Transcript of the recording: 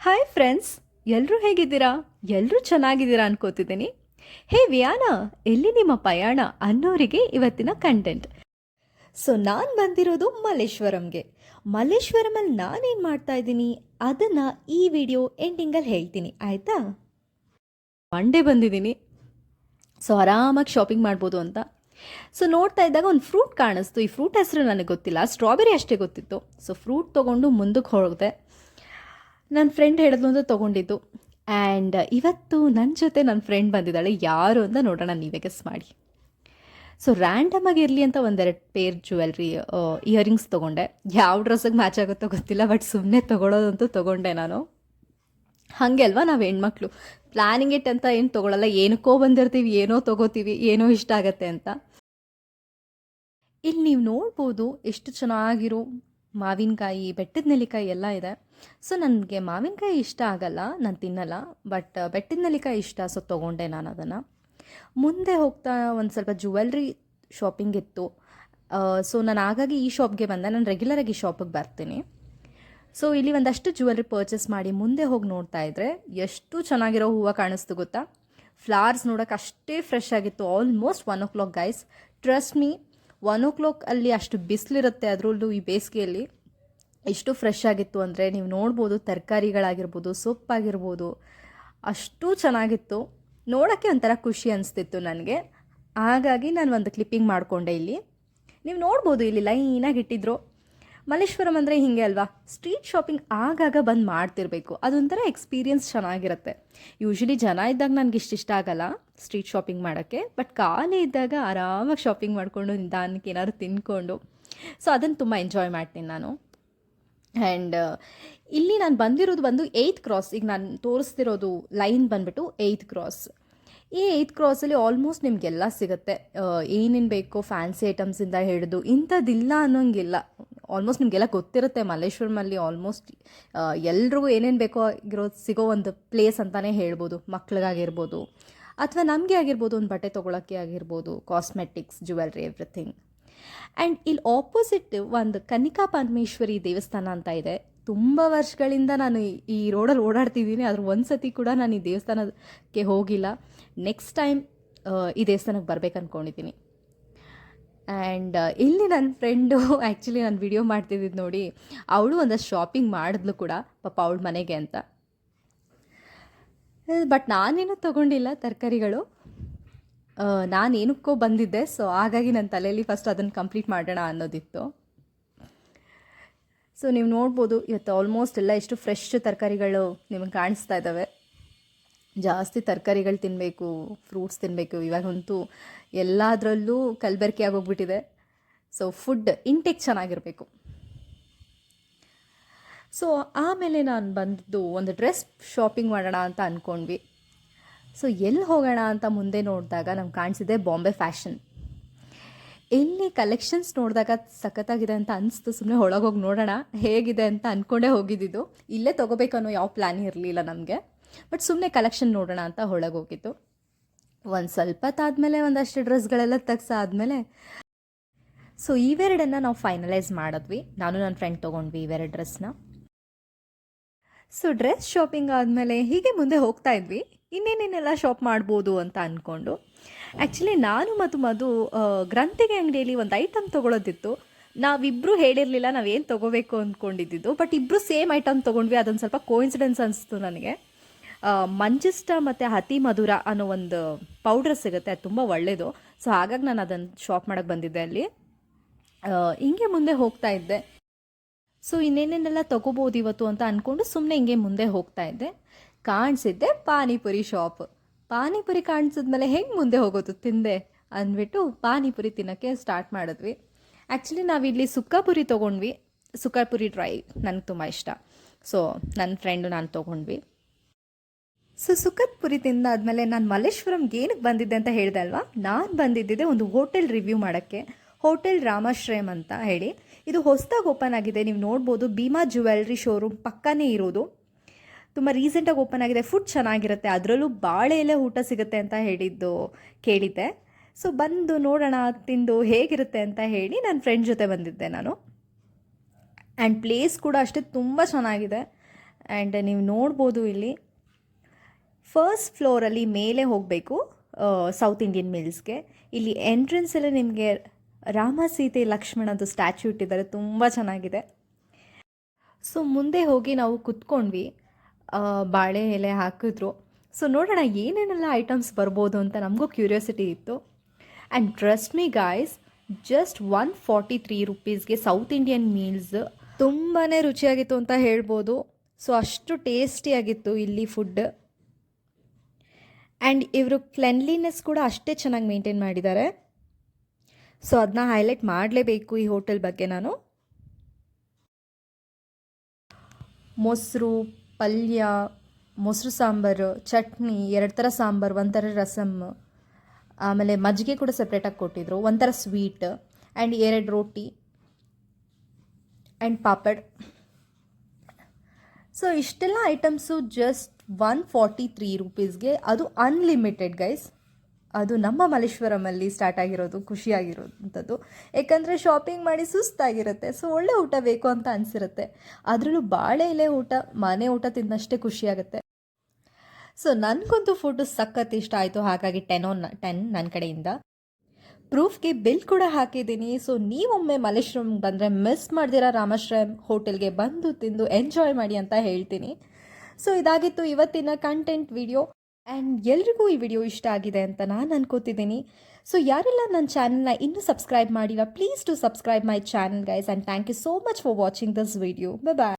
Hi friends, ಎಲ್ಲರೂ ಹೇಗಿದ್ದೀರಾ? ಎಲ್ಲರೂ ಚೆನ್ನಾಗಿದ್ದೀರಾ ಅನ್ಕೋತಿದ್ದೀನಿ. ಹೇ ವಿಯಾನಾ, ಎಲ್ಲಿ ನಿಮ್ಮ ಪಯಣ ಅನ್ನೋರಿಗೆ ಇವತ್ತಿನ ಕಂಟೆಂಟ್. ಸೊ ನಾನು ಬಂದಿರೋದು ಮಲ್ಲೇಶ್ವರಂಗೆ. ಮಲ್ಲೇಶ್ವರಮಲ್ಲಿ ನಾನೇನು ಮಾಡ್ತಾ ಇದ್ದೀನಿ ಅದನ್ನು ಈ ವಿಡಿಯೋ ಎಂಡಿಂಗಲ್ಲಿ ಹೇಳ್ತೀನಿ, ಆಯಿತಾ? ಮಂಡೇ ಬಂದಿದ್ದೀನಿ, ಸೊ ಆರಾಮಾಗಿ ಶಾಪಿಂಗ್ ಮಾಡ್ಬೋದು ಅಂತ. ಸೊ ನೋಡ್ತಾ ಇದ್ದಾಗ ಒಂದು ಫ್ರೂಟ್ ಕಾಣಿಸ್ತು. ಈ ಫ್ರೂಟ್ ಹೆಸರು ನನಗೆ ಗೊತ್ತಿಲ್ಲ, ಸ್ಟ್ರಾಬೆರಿ ಅಷ್ಟೇ ಗೊತ್ತಿತ್ತು. ಸೊ ಫ್ರೂಟ್ ತೊಗೊಂಡು ಮುಂದಕ್ಕೆ ಹೋಗಿದೆ. ನನ್ನ ಫ್ರೆಂಡ್ ಹೇಳಿದ್ಲು ಅಂತ ತೊಗೊಂಡಿದ್ದು. ಆ್ಯಂಡ್ ಇವತ್ತು ನನ್ನ ಜೊತೆ ನನ್ನ ಫ್ರೆಂಡ್ ಬಂದಿದ್ದಾಳೆ. ಯಾರು ಅಂತ ನೋಡೋಣ, ನೀವೇ ಗೆಸ್ ಮಾಡಿ. ಸೊ ರ್ಯಾಂಡಮಾಗಿ ಇರಲಿ ಅಂತ ಒಂದೆರಡು ಪೇರ್ ಜ್ಯುವೆಲ್ರಿ ಇಯರಿಂಗ್ಸ್ ತೊಗೊಂಡೆ. ಯಾವ ಡ್ರೆಸ್ಸಿಗೆ ಮ್ಯಾಚ್ ಆಗುತ್ತೋ ಗೊತ್ತಿಲ್ಲ, ಬಟ್ ಸುಮ್ಮನೆ ತೊಗೊಳೋದಂತೂ ತೊಗೊಂಡೆ ನಾನು. ಹಾಗೆ ಅಲ್ವಾ ನಾವು ಹೆಣ್ಮಕ್ಳು, ಪ್ಲ್ಯಾನಿಂಗ್ ಇಟ್ ಅಂತ ಏನು ತೊಗೊಳಲ್ಲ, ಏನಕ್ಕೋ ಬಂದಿರ್ತೀವಿ, ಏನೋ ತೊಗೋತೀವಿ, ಏನೋ ಇಷ್ಟ ಆಗತ್ತೆ ಅಂತ. ಇಲ್ಲಿ ನೀವು ನೋಡ್ಬೋದು ಎಷ್ಟು ಚೆನ್ನಾಗಿರೋ ಮಾವಿನಕಾಯಿ, ಬೆಟ್ಟದ ನೆಲ್ಲಿಕಾಯಿ ಎಲ್ಲ ಇದೆ. ಸೊ ನನಗೆ ಮಾವಿನಕಾಯಿ ಇಷ್ಟ ಆಗಲ್ಲ, ನಾನು ತಿನ್ನಲ್ಲ, ಬಟ್ ಬೆಟ್ಟದ ನೆಲ್ಲಿಕಾಯಿ ಇಷ್ಟ, ಸೊ ತೊಗೊಂಡೆ ನಾನು ಅದನ್ನು. ಮುಂದೆ ಹೋಗ್ತಾ ಒಂದು ಸ್ವಲ್ಪ ಜ್ಯುವೆಲ್ರಿ ಶಾಪಿಂಗ್ ಇತ್ತು. ಸೊ ನಾನು ಹಾಗಾಗಿ ಈ ಶಾಪ್ಗೆ ಬಂದೆ. ನಾನು ರೆಗ್ಯುಲರಾಗಿ ಈ ಶಾಪಿಗೆ ಬರ್ತೀನಿ. ಸೊ ಇಲ್ಲಿ ಒಂದಷ್ಟು ಜ್ಯುವೆಲ್ರಿ ಪರ್ಚೇಸ್ ಮಾಡಿ ಮುಂದೆ ಹೋಗಿ ನೋಡ್ತಾ ಇದ್ದರೆ ಎಷ್ಟು ಚೆನ್ನಾಗಿರೋ ಹೂವು ಕಾಣಿಸ್ತು ಗೊತ್ತಾ. ಫ್ಲವರ್ಸ್ ನೋಡೋಕೆ ಅಷ್ಟೇ ಫ್ರೆಶ್ ಆಗಿತ್ತು. Almost 1 o'clock guys, trust me. 1 o'clock ಅಲ್ಲಿ ಅಷ್ಟು ಬಿಸಿಲಿರುತ್ತೆ, ಅದರಲ್ಲೂ ಈ ಬೇಸಿಗೆಯಲ್ಲಿ ಎಷ್ಟು ಫ್ರೆಶ್ ಆಗಿತ್ತು ಅಂದರೆ ನೀವು ನೋಡ್ಬೋದು. ತರಕಾರಿಗಳಾಗಿರ್ಬೋದು, ಸೊಪ್ಪಾಗಿರ್ಬೋದು, ಅಷ್ಟು ಚೆನ್ನಾಗಿತ್ತು. ನೋಡೋಕ್ಕೆ ಒಂಥರ ಖುಷಿ ಅನಿಸ್ತಿತ್ತು ನನಗೆ. ಹಾಗಾಗಿ ನಾನು ಒಂದು ಕ್ಲಿಪ್ಪಿಂಗ್ ಮಾಡಿಕೊಂಡೆ. ಇಲ್ಲಿ ನೀವು ನೋಡ್ಬೋದು, ಇಲ್ಲಿ ಲೈನಾಗಿ ಇಟ್ಟಿದ್ರು. ಮಲ್ಲೇಶ್ವರಂ ಅಂದರೆ ಹೀಗೆ ಅಲ್ವಾ, ಸ್ಟ್ರೀಟ್ ಶಾಪಿಂಗ್ ಆಗಾಗ ಬಂದು ಮಾಡ್ತಿರ್ಬೇಕು, ಅದೊಂಥರ ಎಕ್ಸ್ಪೀರಿಯನ್ಸ್ ಚೆನ್ನಾಗಿರುತ್ತೆ. ಯೂಶ್ವಲಿ ಜನ ಇದ್ದಾಗ ನನಗೆ ಇಷ್ಟ ಆಗಲ್ಲ ಸ್ಟ್ರೀಟ್ ಶಾಪಿಂಗ್ ಮಾಡೋಕ್ಕೆ, ಬಟ್ ಖಾಲಿ ಇದ್ದಾಗ ಆರಾಮಾಗಿ ಶಾಪಿಂಗ್ ಮಾಡಿಕೊಂಡು ನಿಧಾನಕ್ಕೆ ಏನಾದ್ರು ತಿನ್ಕೊಂಡು, ಸೊ ಅದನ್ನು ತುಂಬ ಎಂಜಾಯ್ ಮಾಡ್ತೀನಿ ನಾನು. ಆ್ಯಂಡ್ ಇಲ್ಲಿ ನಾನು ಬಂದಿರೋದು ಬಂದು 8th ಕ್ರಾಸ್. ಈಗ ನಾನು ತೋರಿಸ್ತಿರೋದು ಲೈನ್ ಬಂದುಬಿಟ್ಟು 8th ಕ್ರಾಸ್. ಈ 8th ಕ್ರಾಸಲ್ಲಿ ಆಲ್ಮೋಸ್ಟ್ ನಿಮಗೆಲ್ಲ ಸಿಗುತ್ತೆ. ಏನೇನು ಬೇಕೋ ಫ್ಯಾನ್ಸಿ ಐಟಮ್ಸಿಂದ ಹಿಡಿದು ಇಂಥದ್ದಿಲ್ಲ ಅನ್ನೋಂಗಿಲ್ಲ. ಆಲ್ಮೋಸ್ಟ್ ನಿಮಗೆಲ್ಲ ಗೊತ್ತಿರುತ್ತೆ ಮಲ್ಲೇಶ್ವರಮಲ್ಲಿ ಆಲ್ಮೋಸ್ಟ್ ಎಲ್ರಿಗೂ ಏನೇನು ಬೇಕೋ ಸಿಗೋ ಒಂದು ಪ್ಲೇಸ್ ಅಂತಲೇ ಹೇಳ್ಬೋದು. ಮಕ್ಳಿಗಾಗಿರ್ಬೋದು ಅಥವಾ ನಮಗೆ ಆಗಿರ್ಬೋದು, ಒಂದು ಬಟ್ಟೆ ತೊಗೊಳಕ್ಕೆ ಆಗಿರ್ಬೋದು, ಕಾಸ್ಮೆಟಿಕ್ಸ್, ಜ್ಯುವೆಲ್ರಿ, ಎವ್ರಿಥಿಂಗ್. ಆ್ಯಂಡ್ ಇಲ್ಲಿ ಆಪೋಸಿಟ್ ಒಂದು ಕನ್ನಿಕಾ ಪರಮೇಶ್ವರಿ ದೇವಸ್ಥಾನ ಅಂತ ಇದೆ. ತುಂಬ ವರ್ಷಗಳಿಂದ ನಾನು ಈ ರೋಡಲ್ಲಿ ಓಡಾಡ್ತಿದ್ದೀನಿ, ಆದರೂ ಒಂದು ಸತಿ ಕೂಡ ನಾನು ಈ ದೇವಸ್ಥಾನಕ್ಕೆ ಹೋಗಿಲ್ಲ. ನೆಕ್ಸ್ಟ್ ಟೈಮ್ ಈ ದೇವಸ್ಥಾನಕ್ಕೆ ಬರ್ಬೇಕು ಅಂದ್ಕೊಂಡಿದ್ದೀನಿ. ಆ್ಯಂಡ್ ಇಲ್ಲಿ ನನ್ನ ಫ್ರೆಂಡು ಆ್ಯಕ್ಚುಲಿ ನಾನು ವಿಡಿಯೋ ಮಾಡ್ತಿದ್ದಿದ್ದು ನೋಡಿ, ಅವಳು ಒಂದಷ್ಟು ಶಾಪಿಂಗ್ ಮಾಡಿದ್ಲು ಕೂಡ ಪಾಪ ಅವಳ ಮನೆಗೆ ಅಂತ. ಬಟ್ ನಾನೇನು ತೊಗೊಂಡಿಲ್ಲ ತರಕಾರಿಗಳು, ನಾನೇನಕ್ಕೋ ಬಂದಿದ್ದೆ. ಸೊ ಹಾಗಾಗಿ ನನ್ನ ತಲೆಯಲ್ಲಿ ಫಸ್ಟ್ ಅದನ್ನು ಕಂಪ್ಲೀಟ್ ಮಾಡೋಣ ಅನ್ನೋದಿತ್ತು. ಸೊ ನೀವು ನೋಡ್ಬೋದು ಇವತ್ತು ಆಲ್ಮೋಸ್ಟ್ ಎಲ್ಲ ಎಷ್ಟು ಫ್ರೆಶ್ ತರಕಾರಿಗಳು ನಿಮಗೆ ಕಾಣಿಸ್ತಾ ಇದ್ದಾವೆ. ಜಾಸ್ತಿ ತರಕಾರಿಗಳು ತಿನ್ನಬೇಕು, ಫ್ರೂಟ್ಸ್ ತಿನ್ನಬೇಕು. ಇವಾಗಂತೂ ಎಲ್ಲದರಲ್ಲೂ ಕಲಬೆರಕೆ ಆಗೋಗ್ಬಿಟ್ಟಿದೆ. ಸೊ ಫುಡ್ ಇಂಟೇಕ್ ಚೆನ್ನಾಗಿರಬೇಕು. ಸೊ ಆಮೇಲೆ ನಾನು ಬಂದಿದ್ದು ಒಂದು ಡ್ರೆಸ್ ಶಾಪಿಂಗ್ ಮಾಡೋಣ ಅಂತ ಅಂದ್ಕೊಂಡ್ವಿ. ಸೊ ಎಲ್ಲಿ ಹೋಗೋಣ ಅಂತ ಮುಂದೆ ನೋಡಿದಾಗ ನಮ್ಗೆ ಕಾಣಿಸಿದೆ ಬಾಂಬೆ ಫ್ಯಾಷನ್. ಇಲ್ಲಿ ಕಲೆಕ್ಷನ್ಸ್ ನೋಡಿದಾಗ ಸಖತ್ತಾಗಿದೆ ಅಂತ ಅನಿಸ್ತು. ಸುಮ್ಮನೆ ಒಳಗೋಗಿ ನೋಡೋಣ ಹೇಗಿದೆ ಅಂತ ಅಂದ್ಕೊಂಡೇ ಹೋಗಿದ್ದು. ಇಲ್ಲೇ ತೊಗೋಬೇಕನ್ನೋ ಯಾವ ಪ್ಲ್ಯಾನ್ ಇರಲಿಲ್ಲ ನಮಗೆ, ಬಟ್ ಸುಮ್ಮನೆ ಕಲೆಕ್ಷನ್ ನೋಡೋಣ ಅಂತ ಒಳಗೋಗಿದ್ದು. ಒಂದು ಸ್ವಲ್ಪ ಹೊತ್ತಾದಮೇಲೆ ಒಂದಷ್ಟು ಡ್ರೆಸ್ಗಳೆಲ್ಲ ತೆಗ್ಸಾದ್ಮೇಲೆ ಸೊ ಇವೆರಡನ್ನು ನಾವು ಫೈನಲೈಸ್ ಮಾಡಿದ್ವಿ. ನಾನು ನನ್ನ ಫ್ರೆಂಡ್ ತೊಗೊಂಡ್ವಿ ಇವೆರಡು ಡ್ರೆಸ್ನ. ಸೊ ಡ್ರೆಸ್ ಶಾಪಿಂಗ್ ಆದಮೇಲೆ ಹೀಗೆ ಮುಂದೆ ಹೋಗ್ತಾ ಇದ್ವಿ, ಇನ್ನೇನೇನೆಲ್ಲ ಶಾಪ್ ಮಾಡ್ಬೋದು ಅಂತ ಅಂದ್ಕೊಂಡು. ಆ್ಯಕ್ಚುಲಿ ನಾನು ಮತ್ತು ಮಧು ಗ್ರಂಥಿಗೆ ಅಂಗಡಿಯಲ್ಲಿ ಒಂದು ಐಟಮ್ ತೊಗೊಳೋದಿತ್ತು. ನಾವಿಬ್ಬರು ಹೇಳಿರಲಿಲ್ಲ ನಾವೇನು ತೊಗೋಬೇಕು ಅಂದ್ಕೊಂಡಿದ್ದು, ಬಟ್ ಇಬ್ಬರು ಸೇಮ್ ಐಟಮ್ ತೊಗೊಂಡ್ವಿ. ಅದೊಂದು ಸ್ವಲ್ಪ ಕೋಇನ್ಸಿಡೆನ್ಸ್ ಅನಿಸ್ತು ನನಗೆ. ಮಂಜಿಷ್ಟ ಮತ್ತು ಅತಿ ಮಧುರ ಅನ್ನೋ ಒಂದು ಪೌಡ್ರ್ ಸಿಗುತ್ತೆ, ಅದು ತುಂಬ ಒಳ್ಳೆಯದು. ಸೊ ಹಾಗಾಗಿ ನಾನು ಅದನ್ನು ಶಾಪ್ ಮಾಡೋಕ್ಕೆ ಬಂದಿದ್ದೆ ಅಲ್ಲಿ. ಹಿಂಗೆ ಮುಂದೆ ಹೋಗ್ತಾ ಇದ್ದೆ. ಸೊ ಇನ್ನೇನೇನೆಲ್ಲ ತೊಗೋಬೋದು ಇವತ್ತು ಅಂತ ಅಂದ್ಕೊಂಡು ಸುಮ್ಮನೆ ಹಿಂಗೆ ಮುಂದೆ ಹೋಗ್ತಾ ಇದ್ದೆ. ಕಾಣಿಸಿದ್ದೆ ಪಾನಿಪುರಿ ಶಾಪ್. ಪಾನಿಪುರಿ ಕಾಣಿಸಿದ್ಮೇಲೆ ಹೆಂಗೆ ಮುಂದೆ ಹೋಗೋದು ತಿಂದೆ ಅಂದ್ಬಿಟ್ಟು ಪಾನಿಪುರಿ ತಿನ್ನೋಕ್ಕೆ ಸ್ಟಾರ್ಟ್ ಮಾಡಿದ್ವಿ. ಆ್ಯಕ್ಚುಲಿ ನಾವಿಲ್ಲಿ ಸುಕ್ಕಾಪುರಿ ತೊಗೊಂಡ್ವಿ. ಸುಕ್ಕಾಪುರಿ ಡ್ರೈ ನನಗೆ ತುಂಬ ಇಷ್ಟ. ಸೊ ನನ್ನ ಫ್ರೆಂಡು ನಾನು ತೊಗೊಂಡ್ವಿ. ಸೊ ಸುಕ್ಕದ ತಿಂದಾದ್ಮೇಲೆ ನಾನು ಮಲ್ಲೇಶ್ವರಂಗೆ ಏನಕ್ಕೆ ಬಂದಿದ್ದೆ ಅಂತ ಹೇಳಿದೆ ಅಲ್ವಾ. ನಾನು ಬಂದಿದ್ದೆ ಒಂದು ಹೋಟೆಲ್ ರಿವ್ಯೂ ಮಾಡೋಕ್ಕೆ. ಹೋಟೆಲ್ ರಾಮಾಶ್ರಯಂ ಅಂತ ಹೇಳಿ, ಇದು ಹೊಸದಾಗಿ ಓಪನ್ ಆಗಿದೆ. ನೀವು ನೋಡ್ಬೋದು, ಭೀಮಾ ಜ್ಯುವೆಲ್ರಿ ಶೋರೂಮ್ ಪಕ್ಕನೇ ಇರೋದು. ತುಂಬ ರೀಸೆಂಟಾಗಿ ಓಪನ್ ಆಗಿದೆ. ಫುಡ್ ಚೆನ್ನಾಗಿರುತ್ತೆ, ಅದರಲ್ಲೂ ಬಾಳೆ ಎಲೆ ಊಟ ಸಿಗುತ್ತೆ ಅಂತ ಕೇಳಿದ್ದೆ. ಸೊ ಬಂದು ನೋಡೋಣ, ತಿಂದು ಹೇಗಿರುತ್ತೆ ಅಂತ ಹೇಳಿ ನನ್ನ ಫ್ರೆಂಡ್ ಜೊತೆ ಬಂದಿದ್ದೆ ನಾನು. ಆ್ಯಂಡ್ ಪ್ಲೇಸ್ ಕೂಡ ಅಷ್ಟೇ ತುಂಬ ಚೆನ್ನಾಗಿದೆ. ಆ್ಯಂಡ್ ನೀವು ನೋಡ್ಬೋದು ಇಲ್ಲಿ ಫಸ್ಟ್ ಫ್ಲೋರಲ್ಲಿ ಮೇಲೆ ಹೋಗಬೇಕು ಸೌತ್ ಇಂಡಿಯನ್ ಮಿಲ್ಸ್ಗೆ. ಇಲ್ಲಿ ಎಂಟ್ರೆನ್ಸಲ್ಲೇ ನಿಮಗೆ ರಾಮ ಸೀತೆ ಲಕ್ಷ್ಮಣದು ಸ್ಟ್ಯಾಚ್ಯೂ ಇಟ್ಟಿದ್ದಾರೆ, ತುಂಬ ಚೆನ್ನಾಗಿದೆ. ಸೊ ಮುಂದೆ ಹೋಗಿ ನಾವು ಕುತ್ಕೊಂಡ್ವಿ, ಬಾಳೆ ಎಲೆ ಹಾಕಿದ್ರು. ಸೊ ನೋಡೋಣ ಏನೇನೆಲ್ಲ ಐಟಮ್ಸ್ ಬರ್ಬೋದು ಅಂತ ನಮಗೂ ಕ್ಯೂರಿಯಾಸಿಟಿ ಇತ್ತು. And trust me guys, just 143 ರುಪೀಸ್ಗೆ ಸೌತ್ ಇಂಡಿಯನ್ ಮೀಲ್ಸ್ ತುಂಬಾ ರುಚಿಯಾಗಿತ್ತು ಅಂತ ಹೇಳ್ಬೋದು. ಸೊ ಅಷ್ಟು ಟೇಸ್ಟಿಯಾಗಿತ್ತು ಇಲ್ಲಿ ಫುಡ್. ಆ್ಯಂಡ್ ಇವರು ಕ್ಲೆನ್ಲಿನೆಸ್ ಕೂಡ ಅಷ್ಟೇ ಚೆನ್ನಾಗಿ ಮೇಂಟೈನ್ ಮಾಡಿದ್ದಾರೆ. ಸೊ ಅದನ್ನ ಹೈಲೈಟ್ ಮಾಡಲೇಬೇಕು ಈ ಹೋಟೆಲ್ ಬಗ್ಗೆ ನಾನು. ಮೊಸರು, ಪಲ್ಯ, ಮೊಸರು ಸಾಂಬಾರು, ಚಟ್ನಿ, 2 ಥರ ಸಾಂಬಾರು, 1 ಥರ ರಸಮ್, ಆಮೇಲೆ ಮಜ್ಜಿಗೆ ಕೂಡ ಸಪ್ರೇಟಾಗಿ ಕೊಟ್ಟಿದ್ರು, 1 ಥರ sweet, and 2 roti and papad. So ಇಷ್ಟೆಲ್ಲ ಐಟಮ್ಸು ಜಸ್ಟ್ 143 ರುಪೀಸ್ಗೆ, ಅದು ಅನ್ಲಿಮಿಟೆಡ್ ಗೈಸ್. ಅದು ನಮ್ಮ ಮಲ್ಲೇಶ್ವರಮಲ್ಲಿ ಸ್ಟಾರ್ಟ್ ಆಗಿರೋದು, ಖುಷಿಯಾಗಿರೋಂಥದ್ದು. ಏಕೆಂದರೆ ಶಾಪಿಂಗ್ ಮಾಡಿ ಸುಸ್ತಾಗಿರುತ್ತೆ, ಸೊ ಒಳ್ಳೆ ಊಟ ಬೇಕು ಅಂತ ಅನಿಸಿರುತ್ತೆ. ಅದರಲ್ಲೂ ಬಾಳೆ ಎಲೆ ಊಟ, ಮನೆ ಊಟ ತಿಂದಷ್ಟೇ ಖುಷಿಯಾಗುತ್ತೆ. ಸೊ ನನಗಂತೂ ಫುಡ್ಡು ಸಖತ್ ಇಷ್ಟ ಆಯಿತು, ಹಾಗಾಗಿ 10/10 ನನ್ನ ಕಡೆಯಿಂದ. ಪ್ರೂಫ್ಗೆ ಬಿಲ್ ಕೂಡ ಹಾಕಿದ್ದೀನಿ. ಸೊ ನೀವೊಮ್ಮೆ ಮಲ್ಲೇಶ್ವರಮ್ಗೆ ಬಂದರೆ ಮಿಸ್ ಮಾಡ್ದಿರಾ ರಾಮಾಶ್ರಯಂ ಹೋಟೆಲ್ಗೆ ಬಂದು ತಿಂದು ಎಂಜಾಯ್ ಮಾಡಿ ಅಂತ ಹೇಳ್ತೀನಿ. ಸೊ ಇದಾಗಿತ್ತು ಇವತ್ತಿನ ಕಂಟೆಂಟ್ ವಿಡಿಯೋ. ಆ್ಯಂಡ್ ಎಲ್ರಿಗೂ ಈ ವಿಡಿಯೋ ಇಷ್ಟ ಆಗಿದೆ ಅಂತ ನಾನು ಅನ್ಕೋತಿದ್ದೀನಿ. ಸೊ ಯಾರೆಲ್ಲ ನನ್ನ ಚಾನಲ್ನ ಇನ್ನೂ ಸಬ್ಸ್ಕ್ರೈಬ್ ಮಾಡಿಲ್ಲ, please to subscribe my channel guys. And thank you so much for watching this video. Bye.